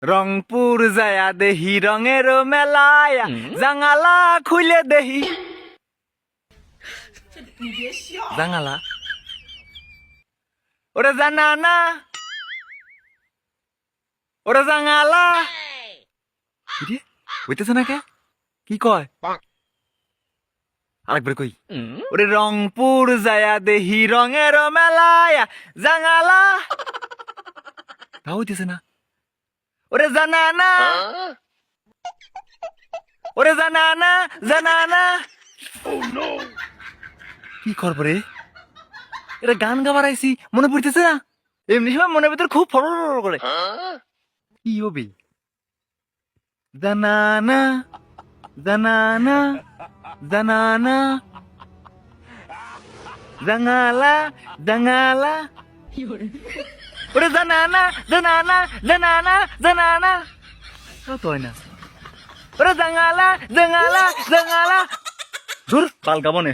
রংপুর যায়া দেহি রঙের মেলায়া জাঙ্গালা খুলে দেহি জাঙ্গালা ওরে জানানা ওরে জাঙ্গালা কিরে হইতেছে না কে কি কয় আরেকবার কই ওরে রংপুর যায়া দেহি রঙের মেলায়া জাঙ্গালা তা হইতেছে না ওরে জানানা ওরে জানানা জানানা কি করবো রে এটা গান গাবার আইসি মনে পড়তেছে না এমনি সময় মনের ভিতর খুব ফর করে কি হবে জানানা জানানা জানানা জাঙ্গালা জাঙ্গালা ওরে জানানা জানানা জানানা জানানা তাও তো হয় না ওরে জাঙ্গালা জাঙ্গালা জাঙ্গালা ধুর পাল গাবনে